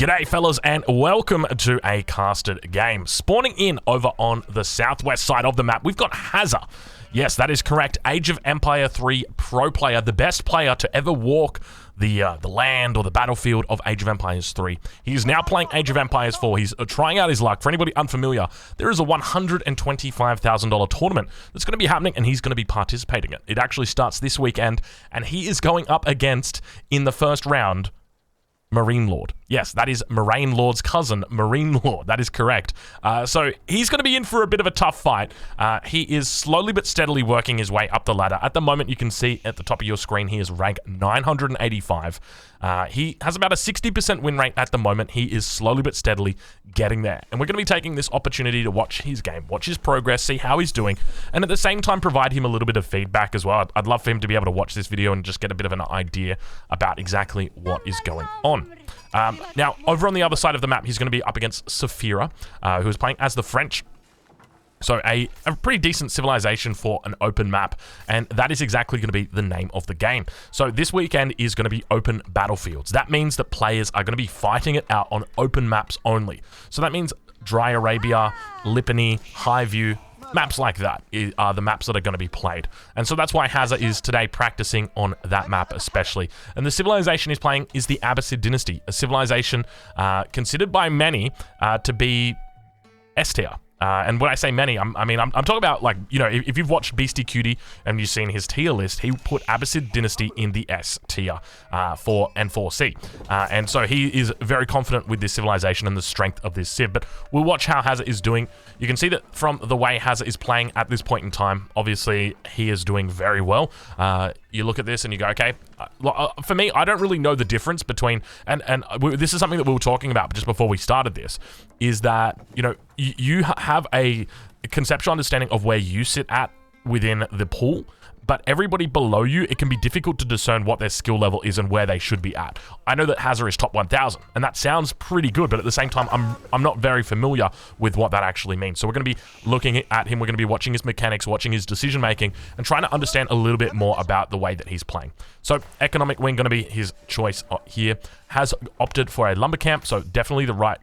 G'day fellas and welcome to a casted game. Spawning in over on the southwest side of the map, we've got Hazza. Yes, that is correct. Age of Empire 3 pro player, the best player to ever walk the land or the battlefield of Age of Empires 3. He is now playing Age of Empires 4. He's trying out his luck. For anybody unfamiliar, there is a $125,000 tournament that's going to be happening, and he's going to be participating in it. It actually starts this weekend, and he is going up against, in the first round, Marine Lord. Yes, that is Moraine Lord's cousin, Marine Lord. That is correct. So he's going to be in for a bit of a tough fight. He is slowly but steadily working his way up the ladder. At the moment, you can see at the top of your screen, he is rank 985. He has about a 60% win rate at the moment. He is slowly but steadily getting there. And we're going to be taking this opportunity to watch his game, watch his progress, see how he's doing, and at the same time provide him a little bit of feedback as well. I'd love for him to be able to watch this video and just get a bit of an idea about exactly what is going on. Now, over on the other side of the map, he's going to be up against Saphira, who is playing as the French. So a pretty decent civilization for an open map, and that is exactly going to be the name of the game. So this weekend is going to be open battlefields. That means that players are going to be fighting it out on open maps only. So that means Dry Arabia, Lipany, Highview, maps like that are the maps that are going to be played. And so that's why Hazza is today practicing on that map especially. And the civilization he's playing is the Abbasid dynasty, a civilization considered by many to be S tier. And when I say many, I'm talking about, like, you know, if you've watched Beastie Cutie and you've seen his tier list, he put Abbasid Dynasty in the S tier for N4C. And so he is very confident with this civilization and the strength of this civ. But we'll watch how Hazza is doing. You can see that from the way Hazza is playing at this point in time, obviously he is doing very well. You look at this and you go, okay, for me, I don't really know the difference between, and this is something that we were talking about just before we started this, is that, you know, you have a conceptual understanding of where you sit at within the pool, but everybody below you, it can be difficult to discern what their skill level is and where they should be at. I know that Hazza is top 1,000, and that sounds pretty good, but at the same time, I'm not very familiar with what that actually means. So we're going to be looking at him, we're going to be watching his mechanics, watching his decision-making, and trying to understand a little bit more about the way that he's playing. So economic wing going to be his choice here. Has opted for a lumber camp, so definitely the right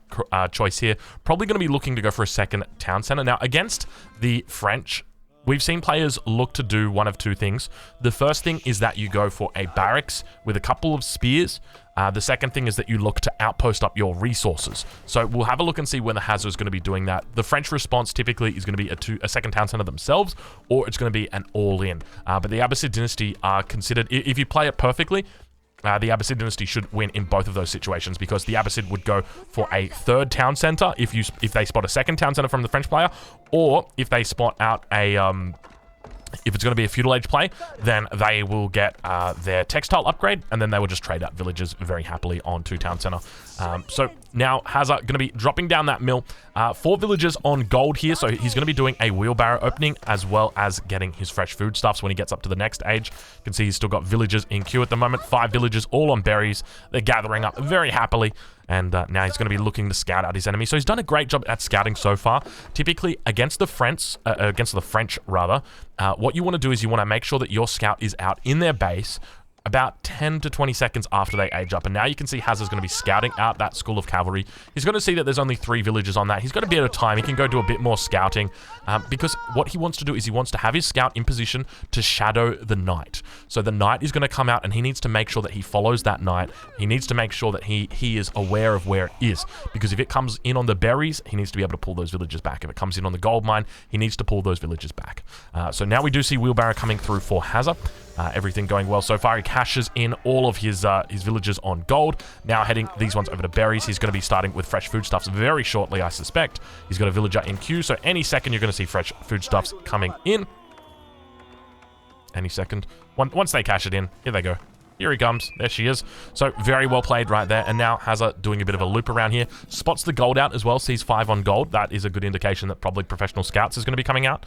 choice here. Probably going to be looking to go for a second town center. Now, against the French, we've seen players look to do one of two things. The first thing is that you go for a barracks with a couple of spears. The second thing is that you look to outpost up your resources. So we'll have a look and see whether Hazza is going to be doing that. The French response typically is going to be a second town center themselves, or it's going to be an all-in. But the Abbasid dynasty are considered, if you play it perfectly, the Abbasid dynasty should win in both of those situations, because the Abbasid would go for a third town center if they spot a second town center from the French player, or if they spot out a if it's going to be a feudal age play, then they will get their textile upgrade, and then they will just trade out villages very happily onto town center. So now Hazza going to be dropping down that mill. 4 villages on gold here, so he's going to be doing a wheelbarrow opening as well as getting his fresh foodstuffs when he gets up to the next age. You can see he's still got villagers in queue at the moment. 5 villages all on berries. They're gathering up very happily. And now he's going to be looking to scout out his enemy. So he's done a great job at scouting so far. Typically, against the French, what you want to do is you want to make sure that your scout is out in their base about 10 to 20 seconds after they age up. And now you can see Hazza's going to be scouting out that school of cavalry. He's going to see that there's only 3 villages on that. He's got a bit of time. He can go do a bit more scouting, because what he wants to do is he wants to have his scout in position to shadow the knight. So the knight is going to come out, and he needs to make sure that he follows that knight. He needs to make sure that he is aware of where it is, because if it comes in on the berries, he needs to be able to pull those villages back. If it comes in on the gold mine, he needs to pull those villages back. So now we do see wheelbarrow coming through for Hazza. Everything going well so far. He cashes in all of his villages on gold. Now heading these ones over to berries. He's going to be starting with fresh foodstuffs very shortly, I suspect. He's got a villager in queue, so any second you're going to see fresh foodstuffs coming in. Any second. Once they cash it in, here they go. Here he comes. There she is. So very well played right there. And now Hazza doing a bit of a loop around here. Spots the gold out as well. Sees 5 on gold. That is a good indication that probably professional scouts is going to be coming out.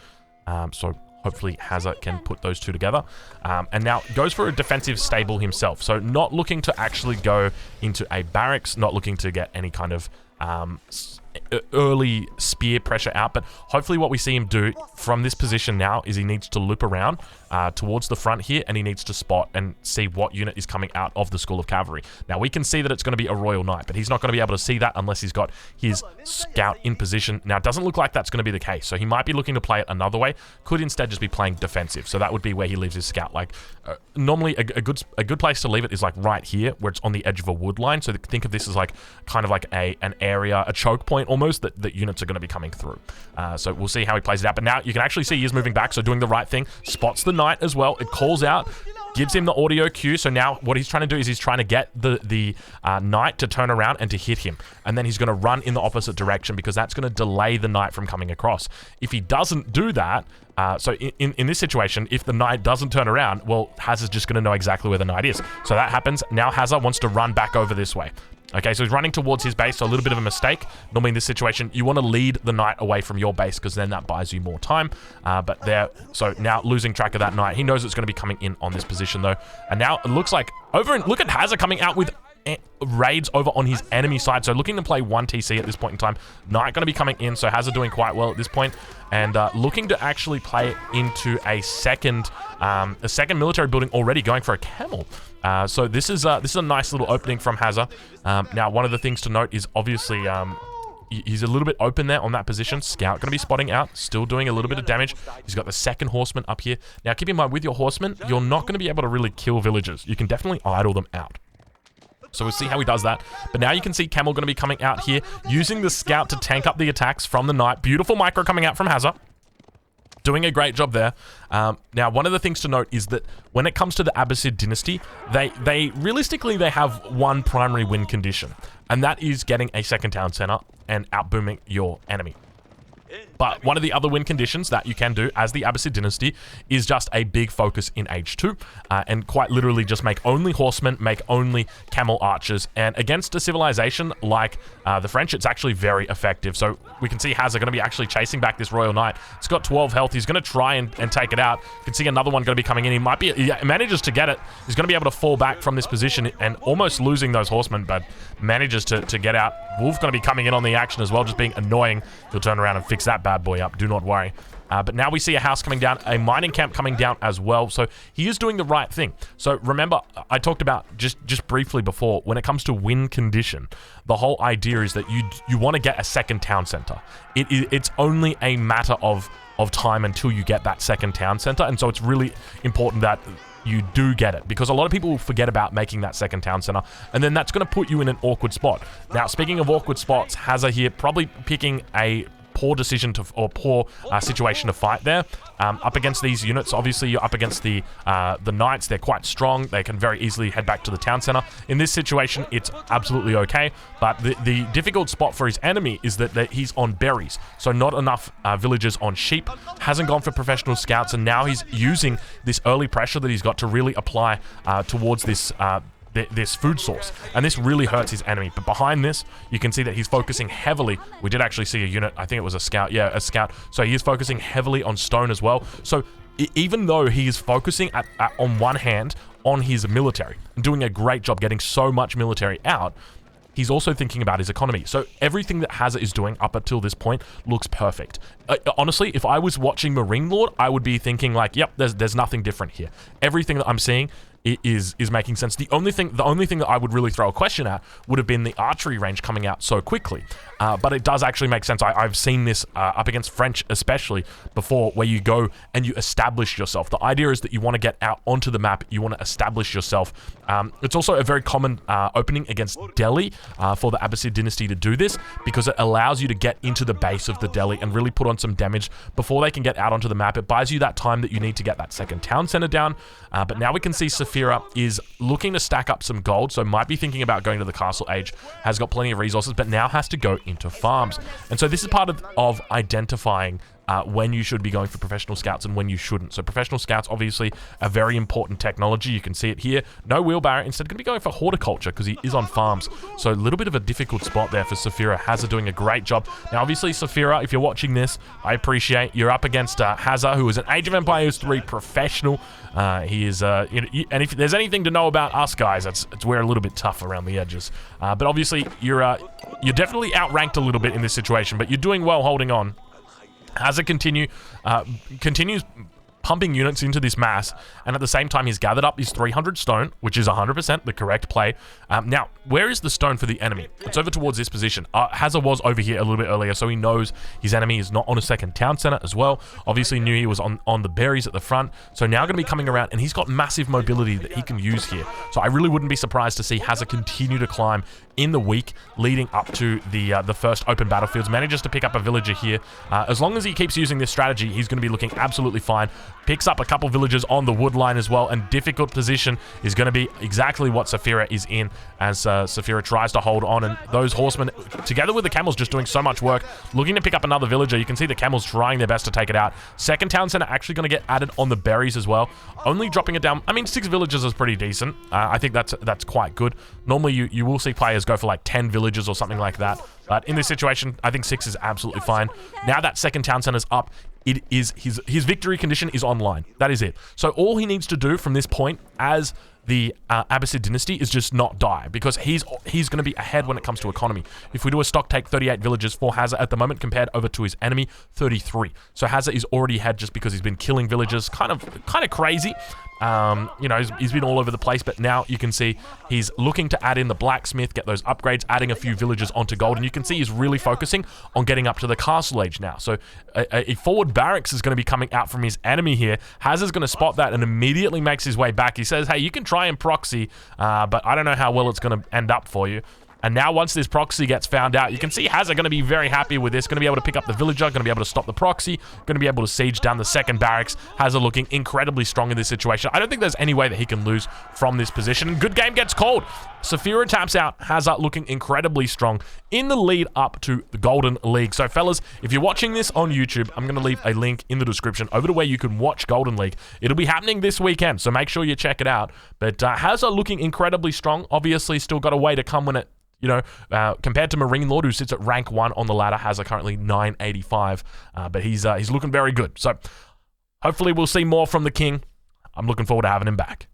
So hopefully Hazza can put those two together. And now goes for a defensive stable himself. So not looking to actually go into a barracks, not looking to get any kind of early spear pressure out, but hopefully what we see him do from this position now is he needs to loop around towards the front here, and he needs to spot and see what unit is coming out of the School of Cavalry. Now, we can see that it's going to be a Royal Knight, but he's not going to be able to see that unless he's got his scout in position. Now, it doesn't look like that's going to be the case, so he might be looking to play it another way. Could instead just be playing defensive, so that would be where he leaves his scout. Like, normally a good place to leave it is like right here, where it's on the edge of a wood line. So think of this as like kind of like an area, a choke point almost, that units are going to be coming through. So we'll see how he plays it out. But now you can actually see he is moving back, so doing the right thing. Spots the knight as well. It calls out, gives him the audio cue. So now what he's trying to do is he's trying to get the knight to turn around and to hit him. And then he's going to run in the opposite direction, because that's going to delay the knight from coming across. If he doesn't do that, so in this situation, if the knight doesn't turn around, well, Hazard's just going to know exactly where the knight is. So that happens. Now Hazard wants to run back over this way. Okay, so he's running towards his base, so a little bit of a mistake. Normally in this situation, you want to lead the knight away from your base, because then that buys you more time. But there, so now losing track of that knight. He knows it's going to be coming in on this position, though. And now it looks like look at Hazard coming out with raids over on his enemy side, so looking to play 1 TC at this point in time. Knight going to be coming in, so Hazard doing quite well at this point, and looking to actually play it into a second military building already, going for a camel. So this is a nice little opening from Hazard. Now, one of the things to note is obviously he's a little bit open there on that position. Scout going to be spotting out, still doing a little bit of damage. He's got the second horseman up here. Now, keep in mind, with your horsemen, you're not going to be able to really kill villagers. You can definitely idle them out. So we'll see how he does that. But now you can see Camel going to be coming out here, using the scout to tank up the attacks from the knight. Beautiful micro coming out from Hazard. Doing a great job there. Now, one of the things to note is that when it comes to the Abbasid dynasty, they realistically, they have one primary win condition, and that is getting a second town center and outbooming your enemy. But one of the other win conditions that you can do as the Abbasid dynasty is just a big focus in Age 2, and quite literally just make only horsemen, make only camel archers. And against a civilization like the French, it's actually very effective. So we can see Hazard going to be actually chasing back this Royal Knight. It's got 12 health. He's going to try and take it out. You can see another one going to be coming in. He manages to get it. He's going to be able to fall back from this position and almost losing those horsemen, but manages to get out. Wolf going to be coming in on the action as well, just being annoying. He'll turn around and fix that bad boy up. Do not worry. But now we see a house coming down, a mining camp coming down as well. So he is doing the right thing. So remember, I talked about just briefly before, when it comes to win condition, the whole idea is that you want to get a second town center. It's only a matter of time until you get that second town center. And so it's really important that you do get it, because a lot of people will forget about making that second town center, and then that's going to put you in an awkward spot. Now, speaking of awkward spots, Hazard here probably picking a poor decision or poor situation to fight there. Up against these units, obviously you're up against the knights. They're quite strong. They can very easily head back to the town center. In this situation, it's absolutely okay, but the difficult spot for his enemy is that he's on berries, so not enough villagers on sheep. Hasn't gone for professional scouts, and now he's using this early pressure that he's got to really apply towards this food source, and this really hurts his enemy. But behind this, you can see that he's focusing heavily. We did actually see a unit, I think it was a scout. Yeah, a scout. So he is focusing heavily on stone as well. So even though he is focusing on one hand on his military and doing a great job getting so much military out, he's also thinking about his economy. So everything that Hazard is doing up until this point looks perfect. Honestly, if I was watching Marine Lord, I would be thinking like, yep, there's nothing different here. Everything that I'm seeing is making sense. The only thing that I would really throw a question at would have been the archery range coming out so quickly. But it does actually make sense. I've seen this up against French especially before, where you go and you establish yourself. The idea is that you want to get out onto the map. You want to establish yourself. It's also a very common opening against Delhi for the Abbasid dynasty to do this, because it allows you to get into the base of the Delhi and really put on some damage before they can get out onto the map. It buys you that time that you need to get that second town center down. But now we can see Saphira is looking to stack up some gold, so might be thinking about going to the castle age. Has got plenty of resources, but now has to go into farms. And so this is part of identifying when you should be going for professional scouts and when you shouldn't. So professional scouts, obviously, a very important technology. You can see it here. No wheelbarrow. Instead, going to be going for horticulture because he is on farms. So a little bit of a difficult spot there for Saphira. Hazard doing a great job. Now, obviously, Saphira, if you're watching this, I appreciate you're up against Hazard, who is an Age of Empires 3 professional. He is, and if there's anything to know about us guys, it's we're a little bit tough around the edges. But obviously, you're definitely outranked a little bit in this situation, but you're doing well holding on. Hazard continues pumping units into this mass, and at the same time, he's gathered up his 300 stone, which is 100% the correct play. Now, where is the stone for the enemy? It's over towards this position. Hazard was over here a little bit earlier, so he knows his enemy is not on a second town center as well. Obviously, knew he was on the berries at the front, so now going to be coming around, and he's got massive mobility that he can use here. So I really wouldn't be surprised to see Hazard continue to climb in the week leading up to the first open battlefields. Manages to pick up a villager here. As long as he keeps using this strategy, he's going to be looking absolutely fine. Picks up a couple villagers on the wood line as well, and difficult position is going to be exactly what Saphira is in as Saphira tries to hold on, and those horsemen together with the camels just doing so much work, looking to pick up another villager. You can see the camels trying their best to take it out. Second town center actually going to get added on the berries as well, only dropping it down. I mean, 6 villagers is pretty decent. I think that's quite good. Normally you will see players go for like 10 villagers or something like that, but in this situation I think 6 is absolutely fine. Now that second town center's up, it is his victory condition is online. That is it. So all he needs to do from this point as the Abbasid dynasty is just not die, because he's going to be ahead when it comes to economy. If we do a stock take, 38 villagers for Hazard at the moment compared over to his enemy, 33. So Hazard is already ahead just because he's been killing villagers. Kind of crazy. You know, he's been all over the place, but now you can see he's looking to add in the blacksmith, get those upgrades, adding a few villagers onto gold, and you can see he's really focusing on getting up to the castle age now. So a forward barracks is going to be coming out from his enemy here. Hazard's going to spot that and immediately makes his way back. He says, hey, you can try and proxy, but I don't know how well it's going to end up for you. And now once this proxy gets found out, you can see Hazard going to be very happy with this. Going to be able to pick up the villager, going to be able to stop the proxy, going to be able to siege down the second barracks. Hazard looking incredibly strong in this situation. I don't think there's any way that he can lose from this position. Good game gets called. Saphira taps out. Hazard looking incredibly strong in the lead up to the Golden League. So fellas, if you're watching this on YouTube, I'm going to leave a link in the description over to where you can watch Golden League. It'll be happening this weekend, so make sure you check it out. But Hazard looking incredibly strong. Obviously still got a way to come when it, you know, compared to Marine Lord, who sits at rank 1 on the ladder, has a currently 985, but he's looking very good. So hopefully we'll see more from the King. I'm looking forward to having him back.